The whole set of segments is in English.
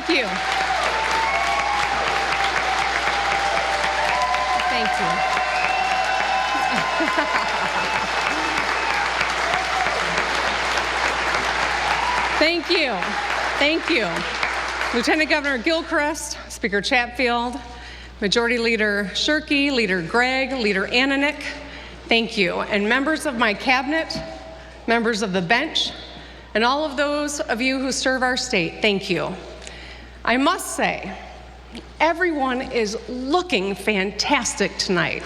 Thank you. Thank you. Thank you. Thank you. Lieutenant Governor Gilchrist, Speaker Chatfield, Majority Leader Shirkey, Leader Gregg, Leader Ananek, thank you. And members of my cabinet, members of the bench, and all of those of you who serve our state, thank you. I must say, everyone is looking fantastic tonight.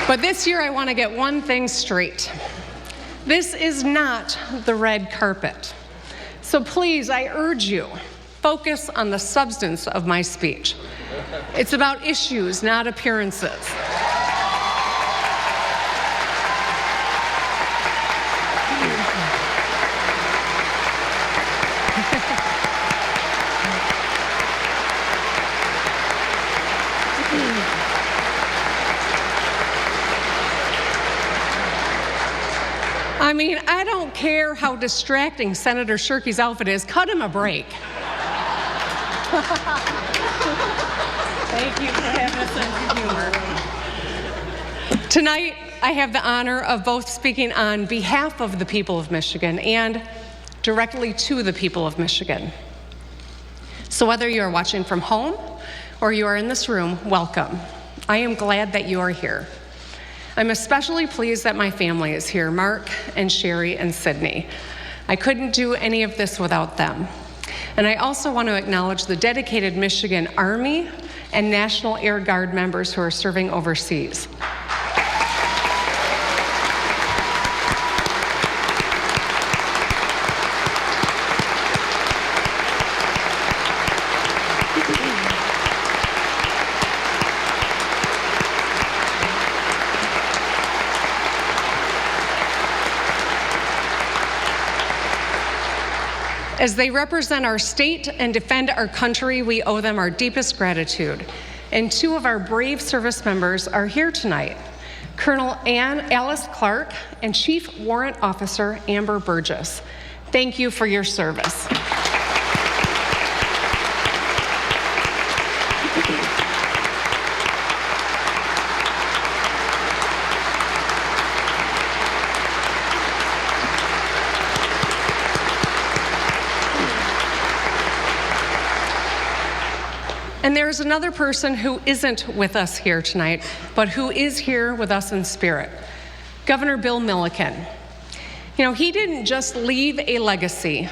But this year I want to get one thing straight. This is not the red carpet. So please, I urge you, focus on the substance of my speech. It's about issues, not appearances. I mean, I don't care how distracting Senator Shirkey's outfit is. Cut him a break. Thank you for having a sense of humor. Tonight, I have the honor of both speaking on behalf of the people of Michigan and directly to the people of Michigan. So whether you are watching from home or you are in this room, welcome. I am glad that you are here. I'm especially pleased that my family is here, Mark and Sherry and Sydney. I couldn't do any of this without them. And I also want to acknowledge the dedicated Michigan Army and National Air Guard members who are serving overseas. As they represent our state and defend our country, we owe them our deepest gratitude. And two of our brave service members are here tonight, Colonel Alice Clark and Chief Warrant Officer Amber Burgess. Thank you for your service. And there's another person who isn't with us here tonight, but who is here with us in spirit, Governor Bill Milliken. You know, he didn't just leave a legacy,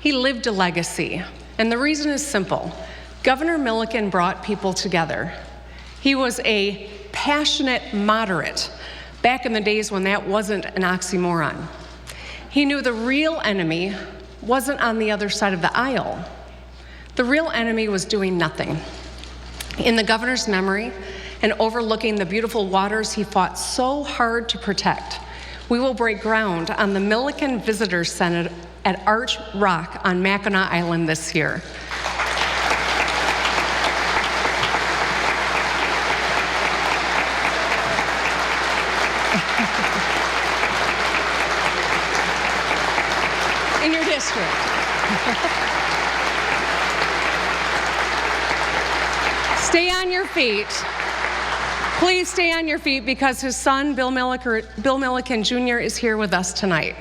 he lived a legacy. And the reason is simple. Governor Milliken brought people together. He was a passionate moderate back in the days when that wasn't an oxymoron. He knew the real enemy wasn't on the other side of the aisle. The real enemy was doing nothing. In the governor's memory and overlooking the beautiful waters he fought so hard to protect, we will break ground on the Milliken Visitor Center at Arch Rock on Mackinac Island this year. In your district. Stay on your feet. Please stay on your feet because his son, Bill Milliken Jr., is here with us tonight.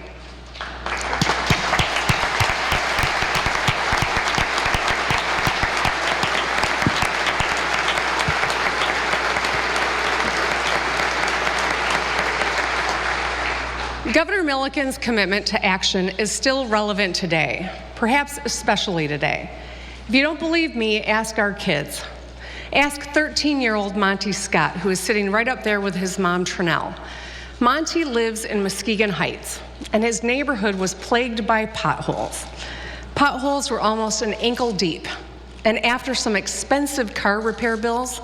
Governor Milliken's commitment to action is still relevant today, perhaps especially today. If you don't believe me, ask our kids. Ask 13-year-old Monty Scott, who is sitting right up there with his mom, Trinell. Monty lives in Muskegon Heights, and his neighborhood was plagued by potholes. Potholes were almost an ankle deep, and after some expensive car repair bills,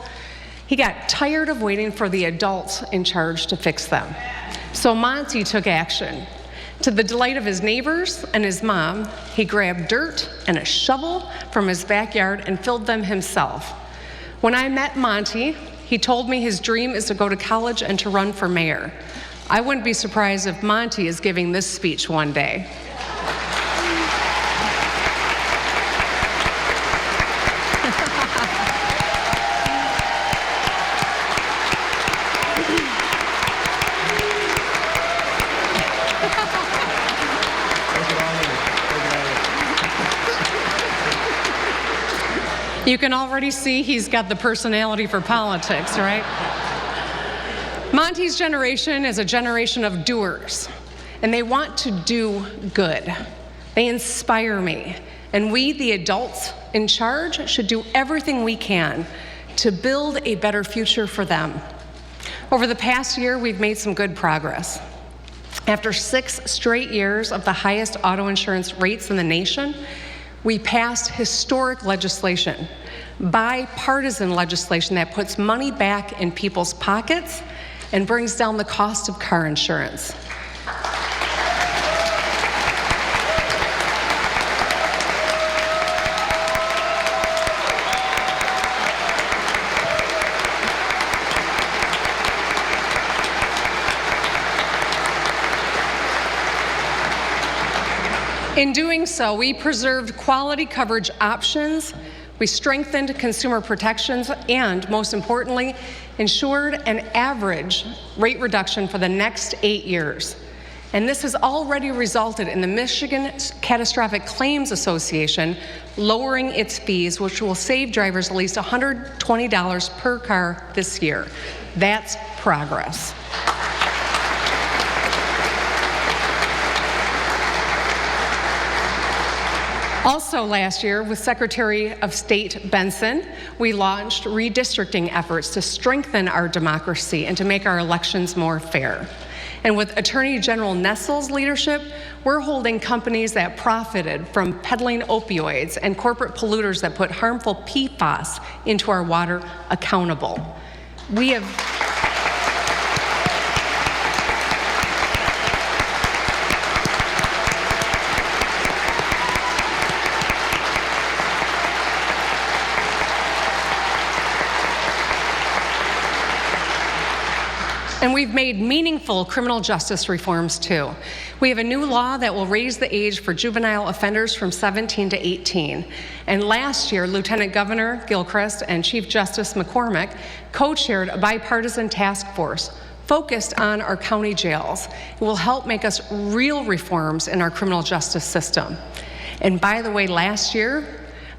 he got tired of waiting for the adults in charge to fix them. So Monty took action. To the delight of his neighbors and his mom, he grabbed dirt and a shovel from his backyard and filled them himself. When I met Monty, he told me his dream is to go to college and to run for mayor. I wouldn't be surprised if Monty is giving this speech one day. You can already see he's got the personality for politics, right? Monty's generation is a generation of doers, and they want to do good. They inspire me, and we, the adults in charge, should do everything we can to build a better future for them. Over the past year, we've made some good progress. After 6 straight years of the highest auto insurance rates in the nation, we passed historic legislation, bipartisan legislation that puts money back in people's pockets and brings down the cost of car insurance. In doing so, we preserved quality coverage options, we strengthened consumer protections, and most importantly, ensured an average rate reduction for the next 8 years. And this has already resulted in the Michigan Catastrophic Claims Association lowering its fees, which will save drivers at least $120 per car this year. That's progress. Also last year, with Secretary of State Benson, we launched redistricting efforts to strengthen our democracy and to make our elections more fair. And with Attorney General Nessel's leadership, we're holding companies that profited from peddling opioids and corporate polluters that put harmful PFAS into our water accountable. We have And we've made meaningful criminal justice reforms, too. We have a new law that will raise the age for juvenile offenders from 17 to 18. And last year, Lieutenant Governor Gilchrist and Chief Justice McCormick co-chaired a bipartisan task force focused on our county jails. It will help make us real reforms in our criminal justice system. And by the way, last year,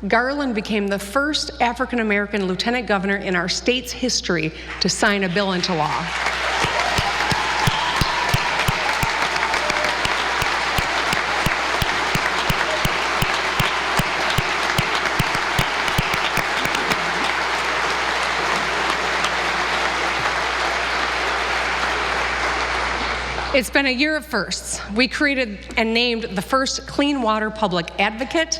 Garland became the first African-American lieutenant governor in our state's history to sign a bill into law. It's been a year of firsts. We created and named the first Clean Water Public Advocate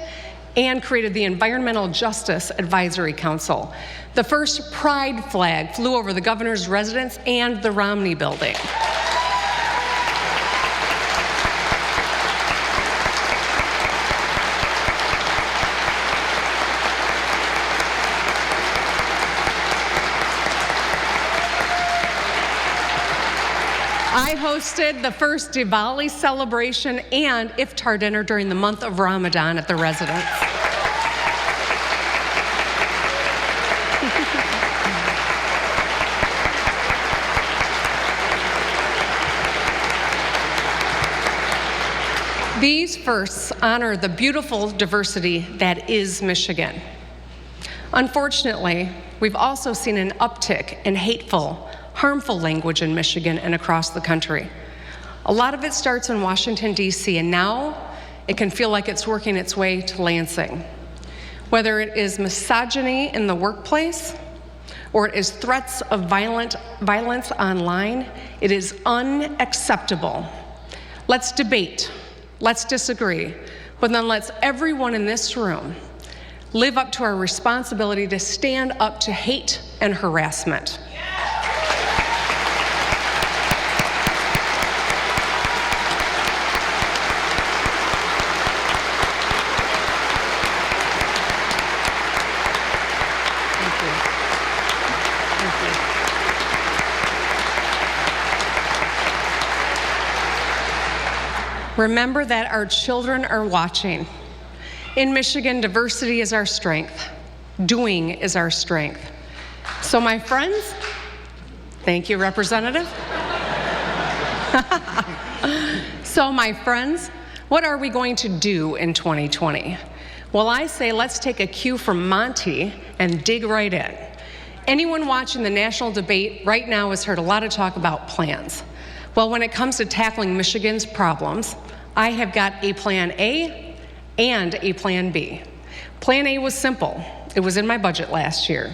and created the Environmental Justice Advisory Council. The first pride flag flew over the governor's residence and the Romney building. I hosted the first Diwali celebration and iftar dinner during the month of Ramadan at the residence. These firsts honor the beautiful diversity that is Michigan. Unfortunately, we've also seen an uptick in hateful, harmful language in Michigan and across the country. A lot of it starts in Washington, D.C., and now it can feel like it's working its way to Lansing. Whether it is misogyny in the workplace or it is threats of violence online, it is unacceptable. Let's debate, let's disagree, but then let's everyone in this room live up to our responsibility to stand up to hate and harassment. Remember that our children are watching. In Michigan, diversity is our strength. Doing is our strength. So my friends, thank you, Representative. So my friends, what are we going to do in 2020? Well, I say let's take a cue from Monty and dig right in. Anyone watching the national debate right now has heard a lot of talk about plans. Well, when it comes to tackling Michigan's problems, I have got a plan A and a plan B. Plan A was simple. It was in my budget last year.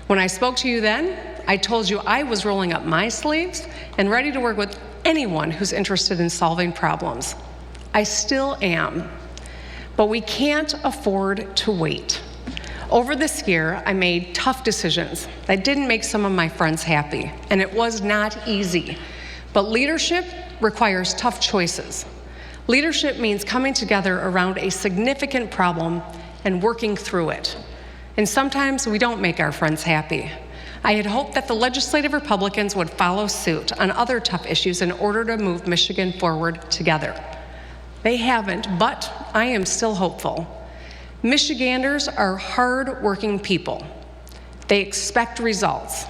When I spoke to you then, I told you I was rolling up my sleeves and ready to work with anyone who's interested in solving problems. I still am. But we can't afford to wait. Over this year, I made tough decisions that didn't make some of my friends happy, and it was not easy. But leadership requires tough choices. Leadership means coming together around a significant problem and working through it. And sometimes we don't make our friends happy. I had hoped that the legislative Republicans would follow suit on other tough issues in order to move Michigan forward together. They haven't, but I am still hopeful. Michiganders are hard-working people. They expect results.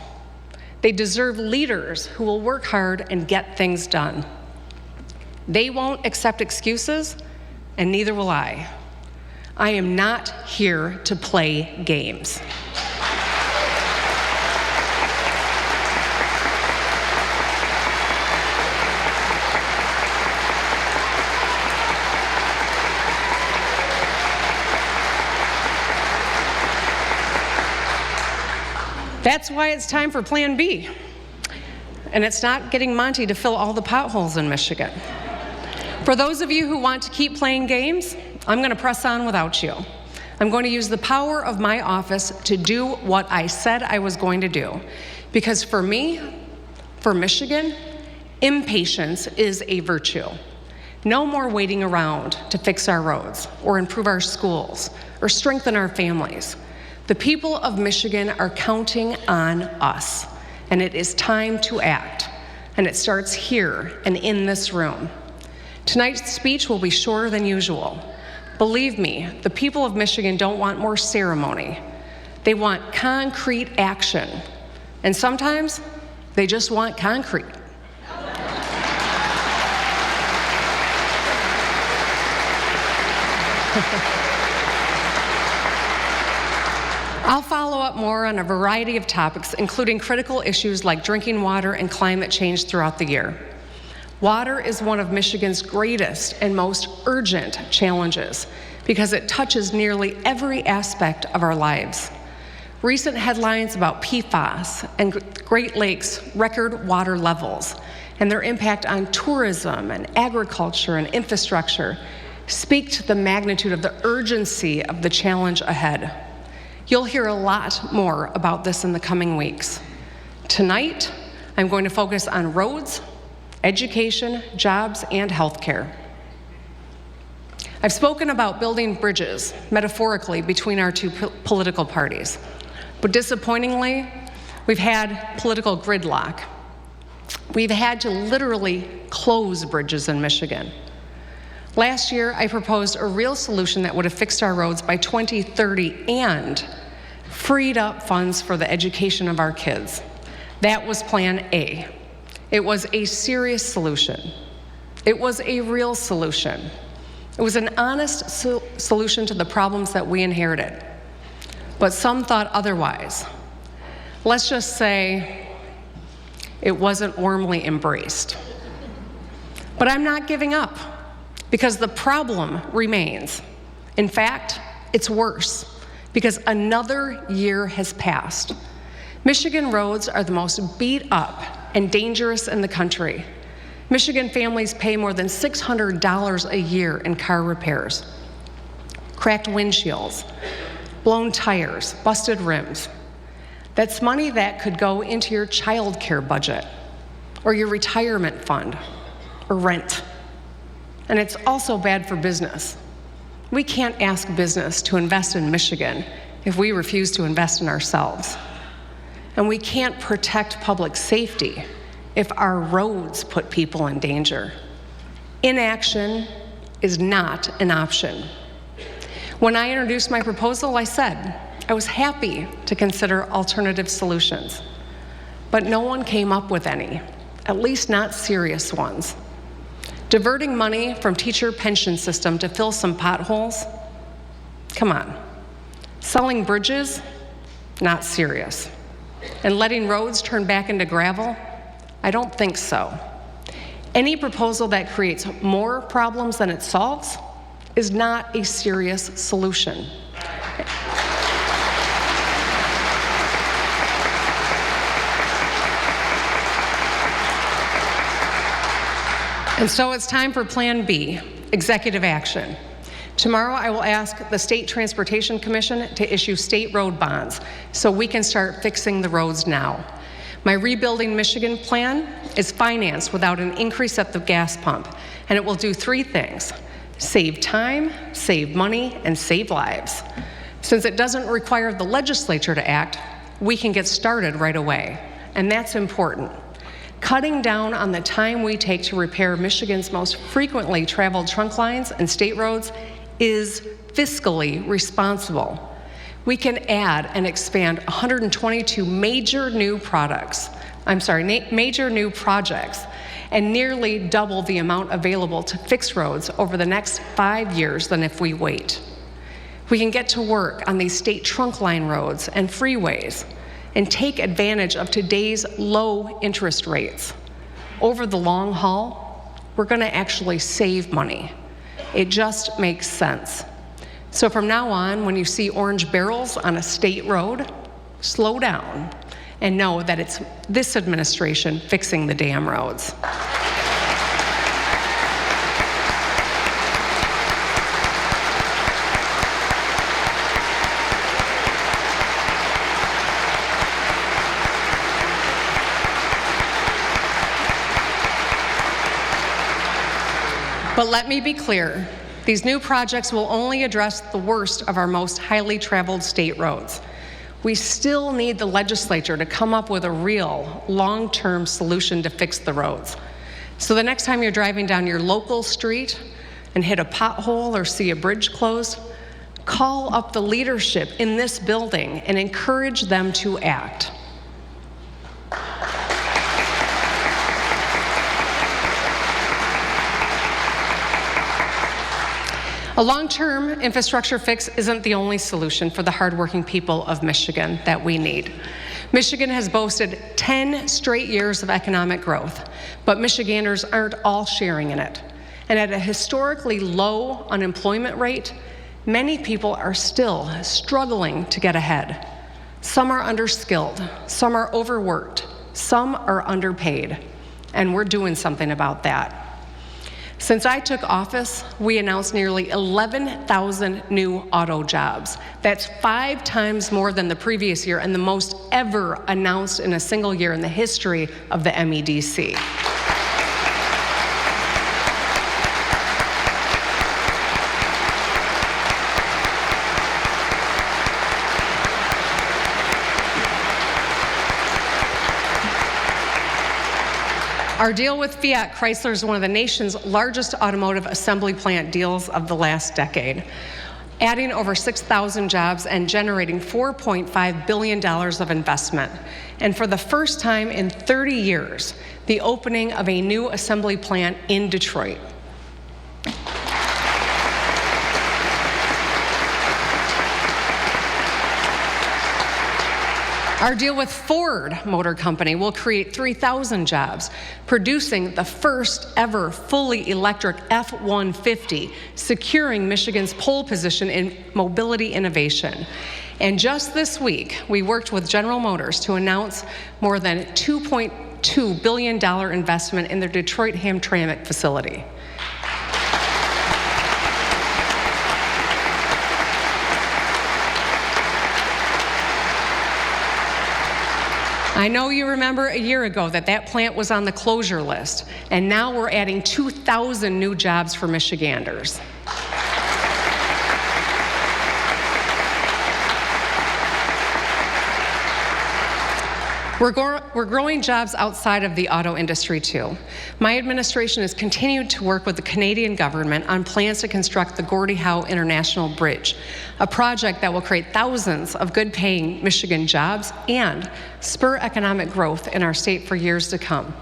They deserve leaders who will work hard and get things done. They won't accept excuses, and neither will I. I am not here to play games. That's why it's time for Plan B. And it's not getting Monty to fill all the potholes in Michigan. For those of you who want to keep playing games, I'm going to press on without you. I'm going to use the power of my office to do what I said I was going to do. Because for me, for Michigan, impatience is a virtue. No more waiting around to fix our roads or improve our schools or strengthen our families. The people of Michigan are counting on us, and it is time to act. And it starts here and in this room. Tonight's speech will be shorter than usual. Believe me, the people of Michigan don't want more ceremony. They want concrete action. And sometimes they just want concrete. I'll follow up more on a variety of topics, including critical issues like drinking water and climate change throughout the year. Water is one of Michigan's greatest and most urgent challenges because it touches nearly every aspect of our lives. Recent headlines about PFAS and Great Lakes record water levels and their impact on tourism and agriculture and infrastructure speak to the magnitude of the urgency of the challenge ahead. You'll hear a lot more about this in the coming weeks. Tonight, I'm going to focus on roads, education, jobs, and healthcare. I've spoken about building bridges, metaphorically, between our two political parties. But disappointingly, we've had political gridlock. We've had to literally close bridges in Michigan. Last year, I proposed a real solution that would have fixed our roads by 2030 and freed up funds for the education of our kids. That was Plan A. It was a serious solution. It was a real solution. It was an honest solution to the problems that we inherited. But some thought otherwise. Let's just say it wasn't warmly embraced. But I'm not giving up, because the problem remains. In fact, it's worse, because another year has passed. Michigan roads are the most beat up and dangerous in the country. Michigan families pay more than $600 a year in car repairs. Cracked windshields, blown tires, busted rims. That's money that could go into your child care budget, or your retirement fund, or rent. And it's also bad for business. We can't ask business to invest in Michigan if we refuse to invest in ourselves. And we can't protect public safety if our roads put people in danger. Inaction is not an option. When I introduced my proposal, I said I was happy to consider alternative solutions, but no one came up with any, at least not serious ones. Diverting money from teacher pension system to fill some potholes? Come on. Selling bridges? Not serious. And letting roads turn back into gravel? I don't think so. Any proposal that creates more problems than it solves is not a serious solution. And so it's time for Plan B, executive action. Tomorrow I will ask the State Transportation Commission to issue state road bonds so we can start fixing the roads now. My Rebuilding Michigan plan is financed without an increase at the gas pump, and it will do three things: save time, save money, and save lives. Since it doesn't require the legislature to act, we can get started right away, and that's important. Cutting down on the time we take to repair Michigan's most frequently traveled trunk lines and state roads is fiscally responsible. We can add and expand 122 major new projects, and nearly double the amount available to fix roads over the next 5 years than if we wait. We can get to work on these state trunk line roads and freeways and take advantage of today's low interest rates. Over the long haul, we're going to actually save money. It just makes sense. So from now on, when you see orange barrels on a state road, slow down and know that it's this administration fixing the damn roads. But let me be clear, these new projects will only address the worst of our most highly traveled state roads. We still need the legislature to come up with a real, long-term solution to fix the roads. So the next time you're driving down your local street and hit a pothole or see a bridge closed, call up the leadership in this building and encourage them to act. A long-term infrastructure fix isn't the only solution for the hardworking people of Michigan that we need. Michigan has boasted 10 straight years of economic growth, but Michiganders aren't all sharing in it. And at a historically low unemployment rate, many people are still struggling to get ahead. Some are underskilled, some are overworked, some are underpaid, and we're doing something about that. Since I took office, we announced nearly 11,000 new auto jobs. That's 5 times more than the previous year and the most ever announced in a single year in the history of the MEDC. Our deal with Fiat Chrysler is one of the nation's largest automotive assembly plant deals of the last decade, adding over 6,000 jobs and generating $4.5 billion of investment. And for the first time in 30 years, the opening of a new assembly plant in Detroit. Our deal with Ford Motor Company will create 3,000 jobs, producing the first ever fully electric F-150, securing Michigan's pole position in mobility innovation. And just this week, we worked with General Motors to announce more than $2.2 billion investment in their Detroit Hamtramck facility. I know you remember a year ago that plant was on the closure list, and now we're adding 2,000 new jobs for Michiganders. We're growing jobs outside of the auto industry too. My administration has continued to work with the Canadian government on plans to construct the Gordie Howe International Bridge, a project that will create thousands of good-paying Michigan jobs and spur economic growth in our state for years to come.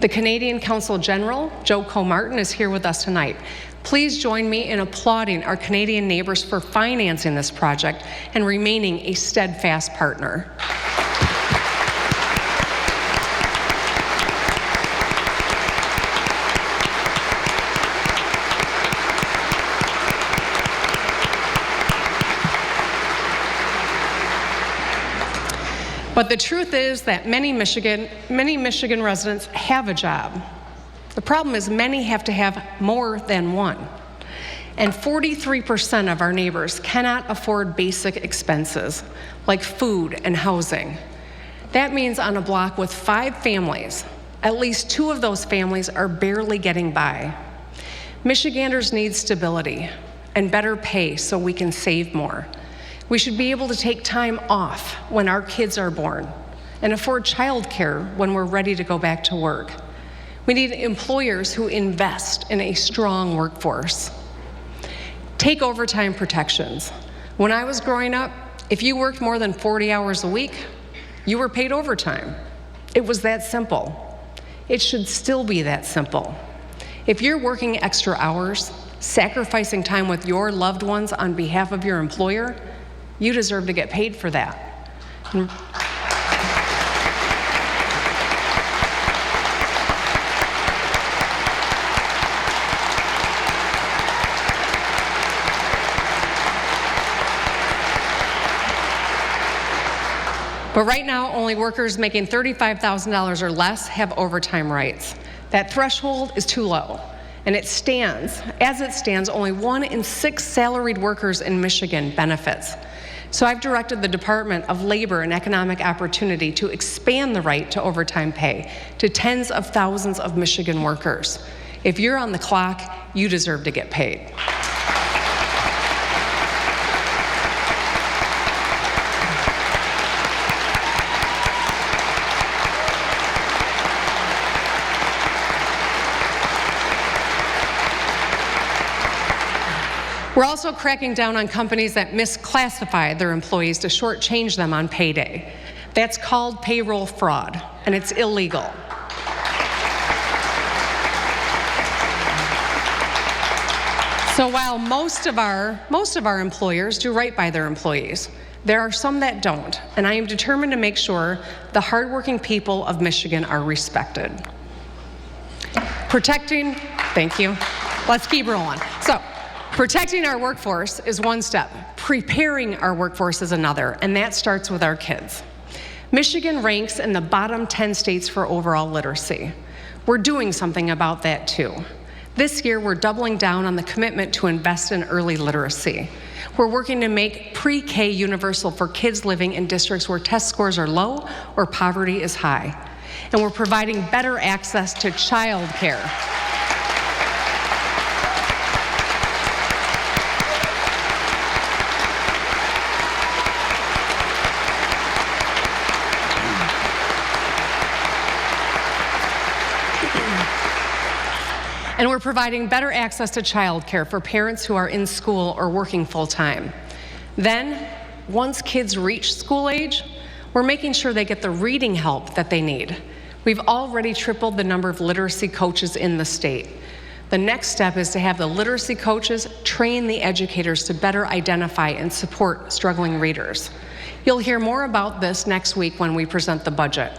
The Canadian Consul General, Joe Comartin, is here with us tonight. Please join me in applauding our Canadian neighbors for financing this project and remaining a steadfast partner. But the truth is that many Michigan residents have a job. The problem is many have to have more than one. And 43% of our neighbors cannot afford basic expenses like food and housing. That means on a block with 5 families, at least 2 of those families are barely getting by. Michiganders need stability and better pay so we can save more. We should be able to take time off when our kids are born and afford childcare when we're ready to go back to work. We need employers who invest in a strong workforce. Take overtime protections. When I was growing up, if you worked more than 40 hours a week, you were paid overtime. It was that simple. It should still be that simple. If you're working extra hours, sacrificing time with your loved ones on behalf of your employer, you deserve to get paid for that. But right now, only workers making $35,000 or less have overtime rights. That threshold is too low. And as it stands, only 1 in 6 salaried workers in Michigan benefits. So I've directed the Department of Labor and Economic Opportunity to expand the right to overtime pay to tens of thousands of Michigan workers. If you're on the clock, you deserve to get paid. We're also cracking down on companies that misclassify their employees to shortchange them on payday. That's called payroll fraud, and it's illegal. So while most of our employers do right by their employees, there are some that don't, and I am determined to make sure the hardworking people of Michigan are respected. Thank you. Let's keep rolling. So, protecting our workforce is one step. Preparing our workforce is another, and that starts with our kids. Michigan ranks in the bottom 10 states for overall literacy. We're doing something about that too. This year, we're doubling down on the commitment to invest in early literacy. We're working to make pre-K universal for kids living in districts where test scores are low or poverty is high. And we're providing better access to child care. And we're providing better access to childcare for parents who are in school or working full-time. Then, once kids reach school age, we're making sure they get the reading help that they need. We've already tripled the number of literacy coaches in the state. The next step is to have the literacy coaches train the educators to better identify and support struggling readers. You'll hear more about this next week when we present the budget.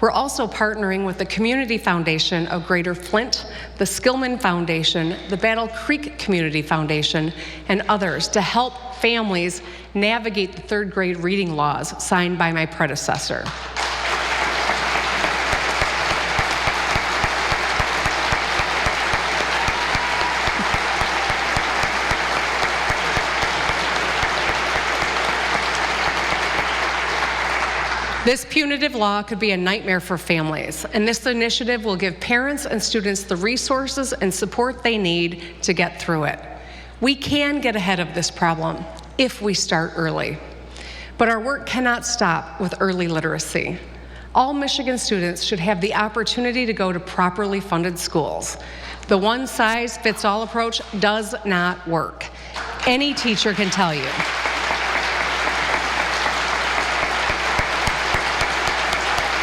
We're also partnering with the Community Foundation of Greater Flint, the Skillman Foundation, the Battle Creek Community Foundation, and others to help families navigate the 3rd grade reading laws signed by my predecessor. This punitive law could be a nightmare for families, and this initiative will give parents and students the resources and support they need to get through it. We can get ahead of this problem if we start early. But our work cannot stop with early literacy. All Michigan students should have the opportunity to go to properly funded schools. The one-size-fits-all approach does not work. Any teacher can tell you.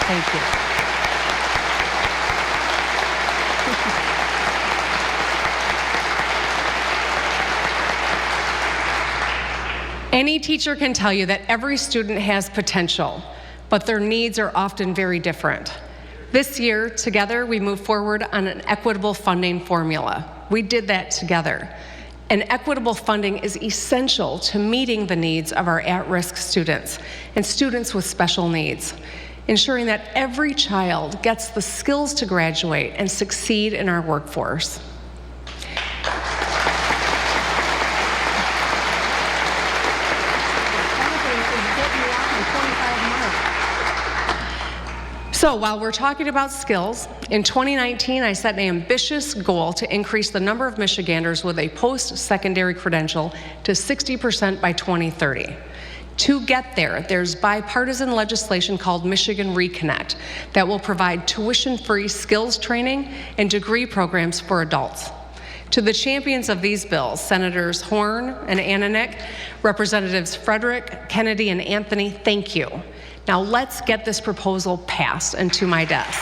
Thank you. Any teacher can tell you that every student has potential, but their needs are often very different. This year, together, we moved forward on an equitable funding formula. We did that together. And equitable funding is essential to meeting the needs of our at-risk students and students with special needs, ensuring that every child gets the skills to graduate and succeed in our workforce. So while we're talking about skills, in 2019, I set an ambitious goal to increase the number of Michiganders with a post-secondary credential to 60% by 2030. To get there, there's bipartisan legislation called Michigan Reconnect that will provide tuition-free skills training and degree programs for adults. To the champions of these bills, Senators Horn and Ananick, Representatives Frederick, Kennedy, and Anthony, thank you. Now let's get this proposal passed and to my desk.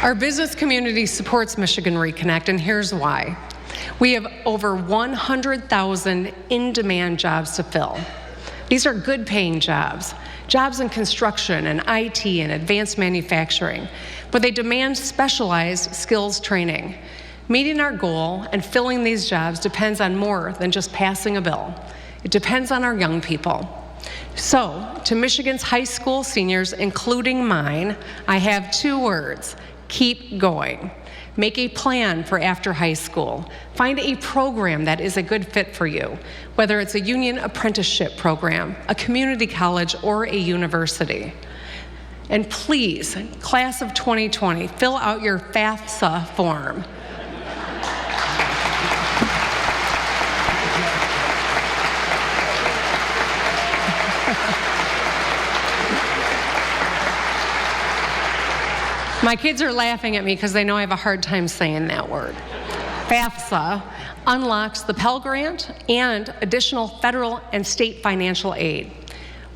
Our business community supports Michigan Reconnect, and here's why. We have over 100,000 in-demand jobs to fill. These are good-paying jobs, jobs in construction and IT and advanced manufacturing, but they demand specialized skills training. Meeting our goal and filling these jobs depends on more than just passing a bill. It depends on our young people. So, to Michigan's high school seniors, including mine, I have 2 words: keep going. Make a plan for after high school. Find a program that is a good fit for you, whether it's a union apprenticeship program, a community college, or a university. And please, class of 2020, fill out your FAFSA form. My kids are laughing at me because they know I have a hard time saying that word. FAFSA unlocks the Pell Grant and additional federal and state financial aid.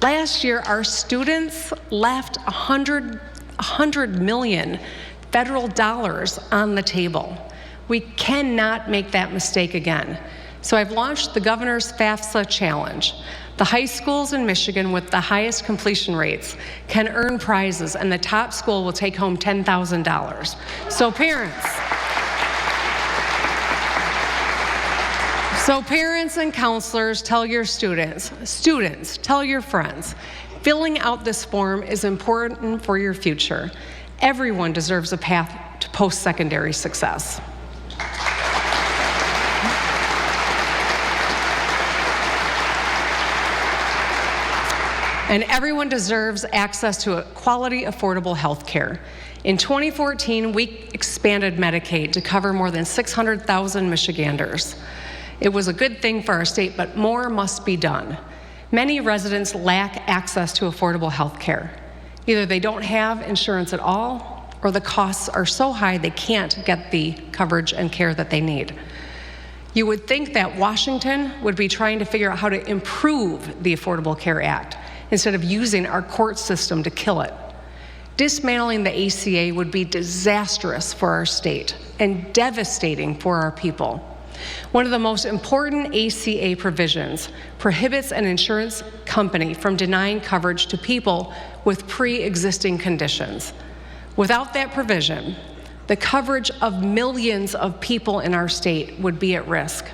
Last year, our students left $100 million federal dollars on the table. We cannot make that mistake again. So I've launched the Governor's FAFSA Challenge. The high schools in Michigan with the highest completion rates can earn prizes, and the top school will take home $10,000. So parents and counselors, tell your students, tell your friends. Filling out this form is important for your future. Everyone deserves a path to post-secondary success. And everyone deserves access to a quality, affordable health care. In 2014, we expanded Medicaid to cover more than 600,000 Michiganders. It was a good thing for our state, but more must be done. Many residents lack access to affordable health care. Either they don't have insurance at all, or the costs are so high they can't get the coverage and care that they need. You would think that Washington would be trying to figure out how to improve the Affordable Care Act instead of using our court system to kill it. Dismantling the ACA would be disastrous for our state and devastating for our people. One of the most important ACA provisions prohibits an insurance company from denying coverage to people with pre-existing conditions. Without that provision, the coverage of millions of people in our state would be at risk.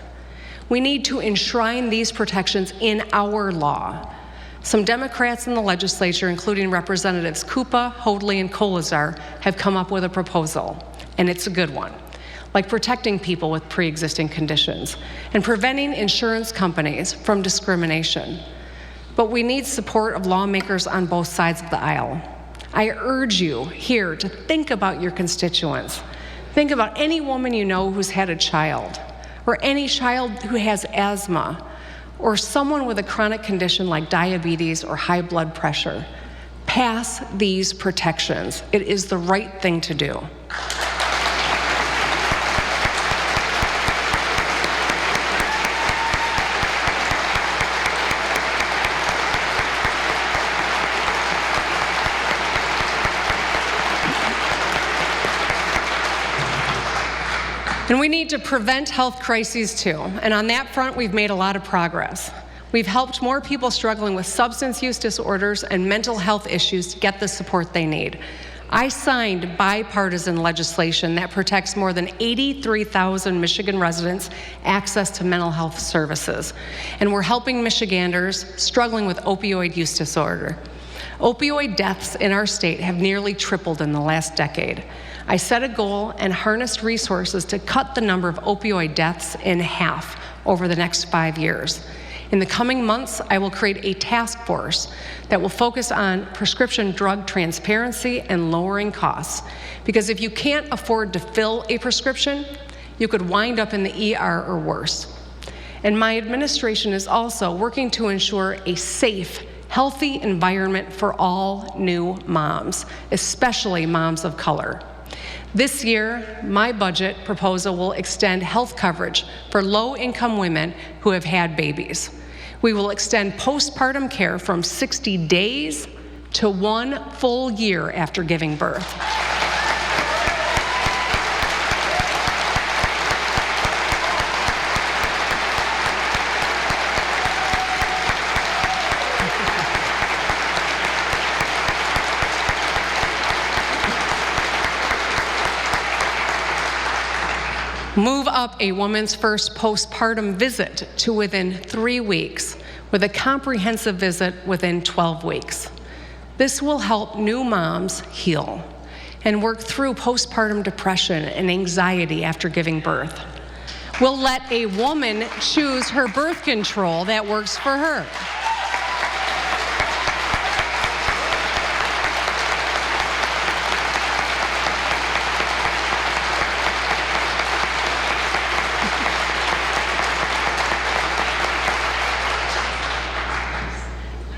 We need to enshrine these protections in our law. Some Democrats in the legislature, including Representatives Kupa, Hoadley, and Kolazar, have come up with a proposal, and it's a good one, like protecting people with pre-existing conditions and preventing insurance companies from discrimination. But we need support of lawmakers on both sides of the aisle. I urge you here to think about your constituents. Think about any woman you know who's had a child, or any child who has asthma, or someone with a chronic condition like diabetes or high blood pressure. Pass these protections. It is the right thing to do. And we need to prevent health crises too. And on that front, we've made a lot of progress. We've helped more people struggling with substance use disorders and mental health issues to get the support they need. I signed bipartisan legislation that protects more than 83,000 Michigan residents' access to mental health services. And we're helping Michiganders struggling with opioid use disorder. Opioid deaths in our state have nearly tripled in the last decade. I set a goal and harnessed resources to cut the number of opioid deaths in half over the next 5 years. In the coming months, I will create a task force that will focus on prescription drug transparency and lowering costs. Because if you can't afford to fill a prescription, you could wind up in the ER or worse. And my administration is also working to ensure a safe, healthy environment for all new moms, especially moms of color. This year, my budget proposal will extend health coverage for low-income women who have had babies. We will extend postpartum care from 60 days to 1 full year after giving birth. Move up a woman's first postpartum visit to within 3 weeks, with a comprehensive visit within 12 weeks. This will help new moms heal and work through postpartum depression and anxiety after giving birth. We'll let a woman choose her birth control that works for her.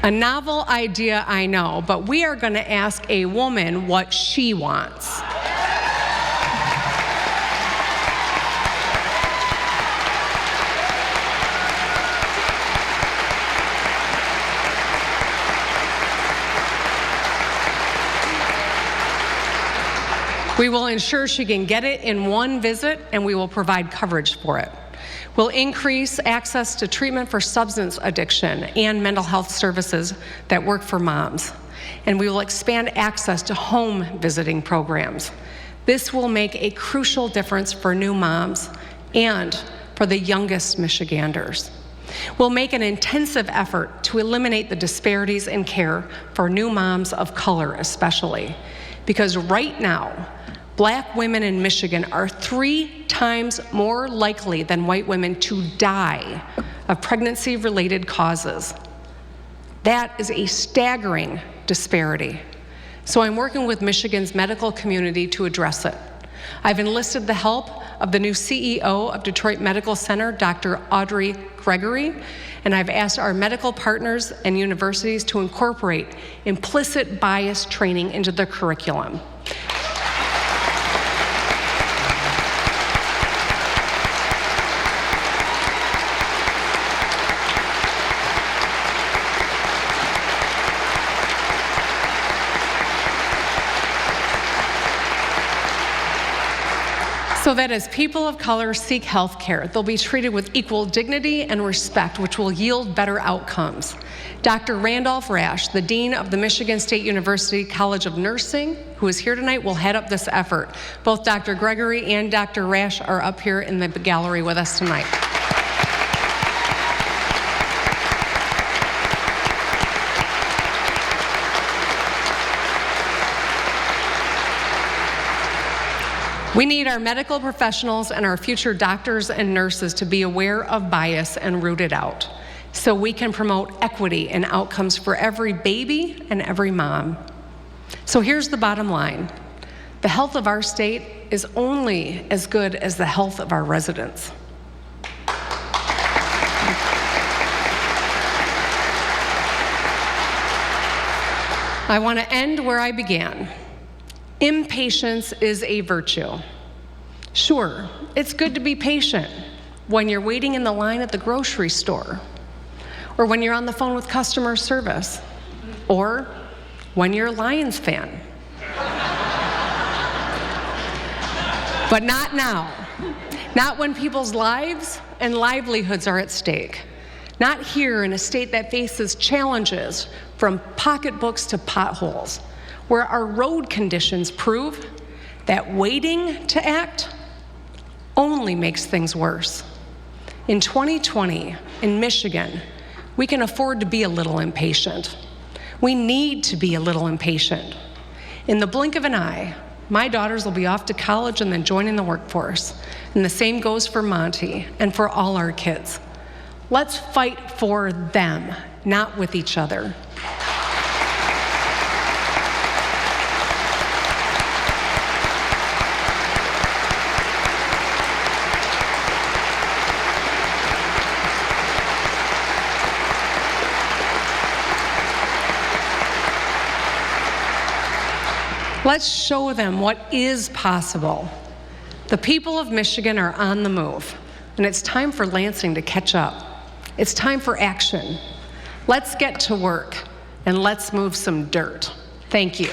A novel idea, I know, but we are going to ask a woman what she wants. We will ensure she can get it in one visit, and we will provide coverage for it. We'll increase access to treatment for substance addiction and mental health services that work for moms. And we will expand access to home visiting programs. This will make a crucial difference for new moms and for the youngest Michiganders. We'll make an intensive effort to eliminate the disparities in care for new moms of color especially, because right now, Black women in Michigan are 3 times more likely than white women to die of pregnancy-related causes. That is a staggering disparity. So I'm working with Michigan's medical community to address it. I've enlisted the help of the new CEO of Detroit Medical Center, Dr. Audrey Gregory, and I've asked our medical partners and universities to incorporate implicit bias training into the curriculum. So that as people of color seek health care, they'll be treated with equal dignity and respect, which will yield better outcomes. Dr. Randolph Rash, the Dean of the Michigan State University College of Nursing, who is here tonight, will head up this effort. Both Dr. Gregory and Dr. Rash are up here in the gallery with us tonight. We need our medical professionals and our future doctors and nurses to be aware of bias and root it out, so we can promote equity and outcomes for every baby and every mom. So here's the bottom line. The health of our state is only as good as the health of our residents. I want to end where I began. Impatience is a virtue. Sure, it's good to be patient when you're waiting in the line at the grocery store, or when you're on the phone with customer service, or when you're a Lions fan. But not now. Not when people's lives and livelihoods are at stake. Not here in a state that faces challenges from pocketbooks to potholes, where our road conditions prove that waiting to act only makes things worse. In 2020, in Michigan, we can afford to be a little impatient. We need to be a little impatient. In the blink of an eye, my daughters will be off to college and then joining the workforce. And the same goes for Monty and for all our kids. Let's fight for them, not with each other. Let's show them what is possible. The people of Michigan are on the move, and it's time for Lansing to catch up. It's time for action. Let's get to work, and let's move some dirt. Thank you.